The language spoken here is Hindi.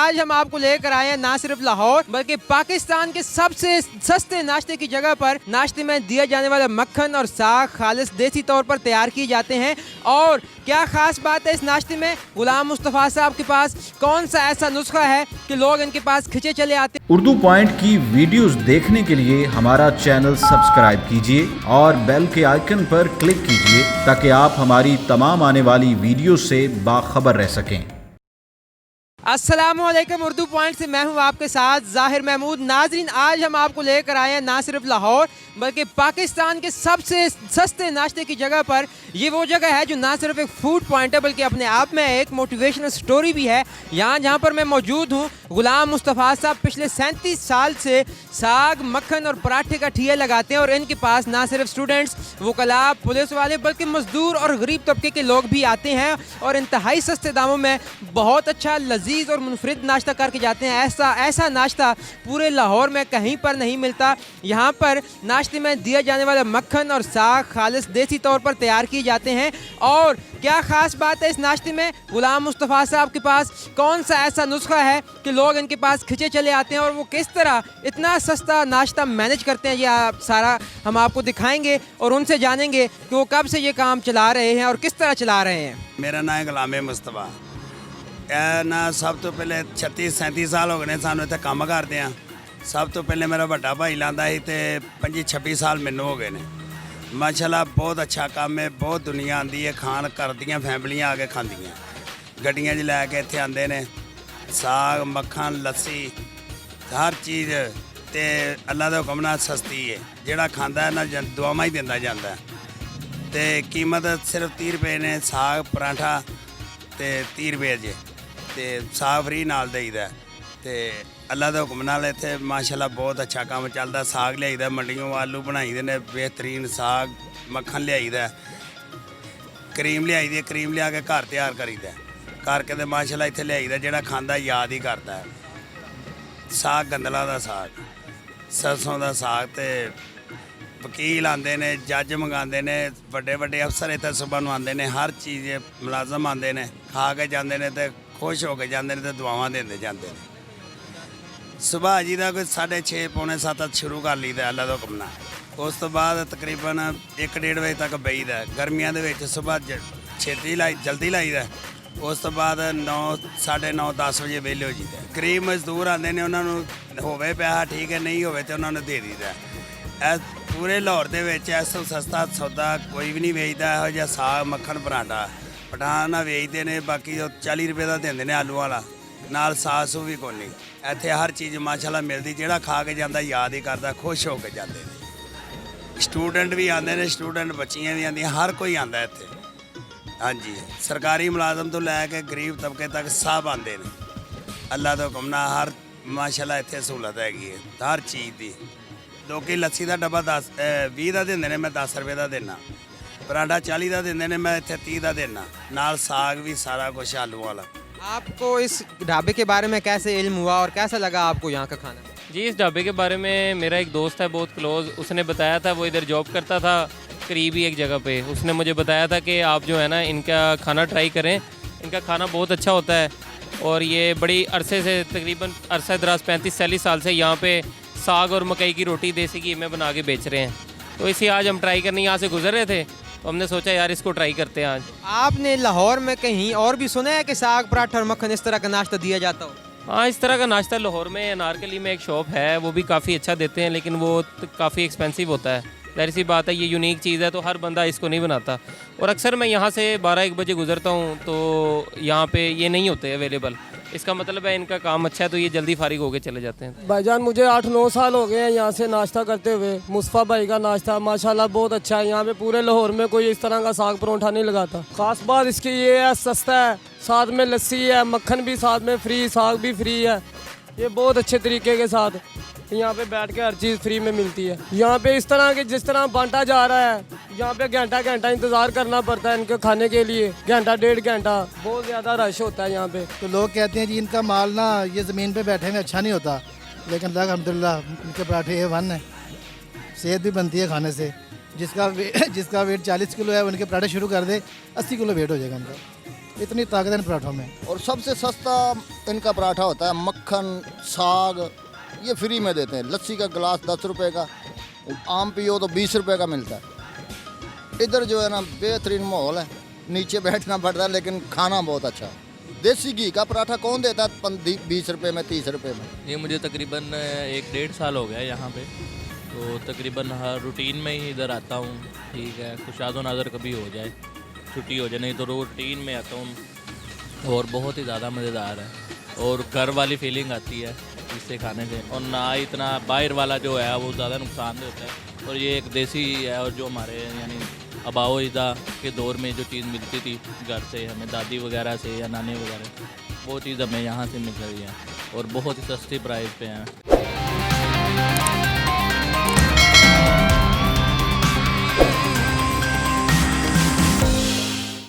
आज हम आपको लेकर आए हैं ना सिर्फ लाहौर बल्कि पाकिस्तान के सबसे सस्ते नाश्ते की जगह पर नाश्ते में दिया जाने वाला मक्खन और साग खालिस देसी तौर पर तैयार किए जाते हैं। और क्या खास बात है इस नाश्ते में, गुलाम मुस्तफ़ा साहब के पास कौन सा ऐसा नुस्खा है कि लोग इनके पास खिंचे चले आते हैं। उर्दू पॉइंट की वीडियोस देखने के लिए हमारा चैनल सब्सक्राइब कीजिए और बेल के आइकन पर क्लिक कीजिए ताकि आप हमारी तमाम आने वाली वीडियो से बाखबर रह सकें। अस्सलामुअलैकुम, उर्दू पॉइंट से मैं हूं आपके साथ ज़ाहिर महमूद। नाजरीन, आज हम आपको लेकर आए हैं ना सिर्फ लाहौर बल्कि पाकिस्तान के सबसे सस्ते नाश्ते की जगह पर। ये वो जगह है जो ना सिर्फ एक फूड पॉइंट है बल्कि अपने आप में एक मोटिवेशनल स्टोरी भी है। यहाँ जहाँ पर मैं मौजूद हूँ, गुलाम मुस्तफ़ा साहब पिछले 37 साल से साग मक्खन और पराठे का ठिया लगाते हैं और इनके पास ना सिर्फ स्टूडेंट्स, वकला, पुलिस वाले बल्कि मजदूर और गरीब तबके के लोग भी आते हैं और इंतहाई सस्ते दामों में बहुत अच्छा लजीज और मुनफरिद नाश्ता करके जाते हैं। ऐसा नाश्ता पूरे लाहौर में कहीं पर नहीं मिलता। यहाँ पर नाश्ते में दिया जाने वाला मक्खन और साग खालिस देसी तौर पर तैयार किए जाते हैं। और क्या खास बात है इस नाश्ते में, गुलाम मुस्तफ़ा साहब के पास कौन सा ऐसा नुस्खा है कि लोग इनके पास खिंचे चले आते हैं और वो किस तरह इतना सस्ता नाश्ता मैनेज करते हैं, ये सारा हम आपको दिखाएंगे और उनसे जानेंगे कि वो कब से ये काम चला रहे हैं और किस तरह चला रहे हैं। मेरा नाम है गुलाम मुस्तफ़ा। ना सब तो पहले 36-37 साल हो गए सानू इत्थे काम करते हैं। सब तो पहले मेरा बड़ा भाई लांदा ही तो 25-26 साल मैनू हो गए ने। माशाल्लाह बहुत अच्छा काम है, बहुत दुनिया आती है खान, घर दियाँ फैमिलियाँ आके खांदियाँ, गड्डियाँ च लैके इत्थे आंदे ने। साग मक्खन लस्सी हर चीज़ ते अल्लाह दे हुक्म नाल सस्ती है। जिहड़ा खांदा है ना दुआवां ही दिंदा जांदा है। ते कीमत सिर्फ 30 रुपए ने साग पराठा ते 30 रुपए जे ते साग फ्री नाल देईदा। ते अल्लाह दे हुक्म नाल इत्थे माशाल्लाह बहुत अच्छा काम चलदा। साग लियाईदा मंडियों, आलू बनाईदे ने बेहतरीन, साग मक्खन लियाईदा, क्रीम लियाईदी, क्रीम लिया के घर तैयार करीदा करके ते माशाल्लाह इत्थे लियाईदा। जेह्ड़ा खांदा याद ही करदा है। साग गंदला दा साग, सरसों दा साग ते वकील आंदे ने, जज मंगाते ने, बड़े बड़े अफसर इत्थे सुबह नूं आंदे ने, हर चीज़ मुलाजम आंदे ने, खा के जाते हैं तो खुश हो के जाते हैं तो दुआवां देंदे जाते हैं। सुबह जी का कोई 6:30 पौने 7 शुरू कर लीदा अल्लाह दा हुक्म नाल। उस तो बाद तकरीबन 1-1.5 बजे तक बहीदा। गर्मियां दे विच सुबह छेती जल्दी लाईदा। उस तो बाद 9, 9:30, 10 बजे वेले हो जाता। गरीब मजदूर आते हैं, उन्होंने होवे पैसा ठीक है, नहीं होवे तो उन्होंने दे दीदा। पूरे लाहौर दे विच इस तो सस्ता सौदा कोई भी नहीं बेचदा। इहो जिहा साग मक्खन पराठा पठान बेचते हैं। बाकी 40 रुपए का देंदे ने आलू वाला, नाल साग सूग भी कोई नहीं। इत्थे हर चीज़ माशाल्लाह मिलती। जिहड़ा खा के जाता याद ही करता, खुश हो के जाते हैं। स्टूडेंट भी आते हैं, स्टूडेंट बच्चियाँ भी आंदियां, हर कोई आता इत्थे। हाँ जी, सरकारी मुलाजम तो लैके गरीब तबके तक सब आते हैं। अल्लाह दे हुक्म नाल हर माशाल्लाह इत्थे सहूलत हैगी है हर चीज़ की। लोग लस्सी का डब्बा 20 का देंदे ने, मैं 10 रुपए का देना। पराठा 40 का देंदे ने, मैं इत्थे 30 का देना। नाल साग भी सारा कुछ आलू वाला। आपको इस ढाबे के बारे में कैसे इल्म हुआ और कैसा लगा आपको यहाँ का खाना? जी, इस ढाबे के बारे में मेरा एक दोस्त है बहुत क्लोज़, उसने बताया था। वो इधर जॉब करता था करीब ही एक जगह पे। उसने मुझे बताया था कि आप जो है ना इनका खाना ट्राई करें, इनका खाना बहुत अच्छा होता है। और ये बड़ी अरसे से, तकरीबन अरसा दराज 35-40 साल से यहाँ पे साग और मकई की रोटी देसी घी में बना के बेच रहे हैं। तो इसी आज हम ट्राई करने यहाँ से गुजर रहे थे तो हमने सोचा यार इसको ट्राई करते हैं आज। आपने लाहौर में कहीं और भी सुना है कि साग पराठा और मक्खन इस तरह का नाश्ता दिया जाता हो? हाँ, इस तरह का नाश्ता लाहौर में अनारकली में एक शॉप है, वो भी काफ़ी अच्छा देते हैं, लेकिन वो काफ़ी एक्सपेंसिव होता है। जाहिर सी बात है, ये यूनिक चीज़ है तो हर बंदा इसको नहीं बनाता। और अक्सर मैं यहाँ से 12-1 बजे गुजरता हूँ तो यहाँ पे ये नहीं होते अवेलेबल। इसका मतलब है इनका काम अच्छा है तो ये जल्दी फारिग होके चले जाते हैं। भाईजान मुझे 8-9 साल हो गए हैं यहाँ से नाश्ता करते हुए। मुस्तफ़ा भाई का नाश्ता माशाल्लाह बहुत अच्छा है। यहाँ पे पूरे लाहौर में कोई इस तरह का साग परोठा नहीं लगाता। ख़ास बात इसकी ये है, सस्ता है, साथ में लस्सी है, मक्खन भी साथ में फ्री, साग भी फ्री है। ये बहुत अच्छे तरीके के साथ यहाँ पे बैठ के हर चीज़ फ्री में मिलती है। यहाँ पे इस तरह के जिस तरह बांटा जा रहा है, यहाँ पे घंटा इंतज़ार करना पड़ता है इनके खाने के लिए, 1-1.5 घंटा। बहुत ज़्यादा रश होता है यहाँ पे। तो लोग कहते हैं जी इनका माल ना ये ज़मीन पे बैठे में अच्छा नहीं होता, लेकिन अल्हम्दुलिल्लाह इनके पराठे A1 है, सेहत भी बनती है खाने से। जिसका वेट 40 किलो है, उनके पराठे शुरू कर दे 80 किलो वेट हो जाएगा उनका। इतनी ताकत है इन पराठों में। और सबसे सस्ता इनका पराठा होता है, मक्खन साग ये फ्री में देते हैं। लस्सी का गिलास 10 रुपए का, आम पियो तो 20 रुपए का मिलता है। इधर जो है ना बेहतरीन माहौल है, नीचे बैठना पड़ता है लेकिन खाना बहुत अच्छा है। देसी घी का पराठा कौन देता है 20 रुपए में 30 रुपए में। ये मुझे तकरीबन 1-1.5 साल हो गया यहाँ पे, तो तकरीबन हर रूटीन में ही इधर आता हूँ। ठीक है, कुछ आदो नादर कभी हो जाए, छुट्टी हो जाए, नहीं तो रूटीन में आता हूँ। और बहुत ही ज़्यादा मज़ेदार है और घर वाली फीलिंग आती है इससे खाने से, और ना इतना बाहर वाला जो है वो ज़्यादा नुकसानदेह होता है। और ये एक देसी है, और जो हमारे यानी आबाओ अजदा के दौर में जो चीज़ मिलती थी घर से हमें, दादी वगैरह से या नानी वगैरह, वो चीज़ हमें यहाँ से मिल रही है और बहुत ही सस्ती प्राइस पे है।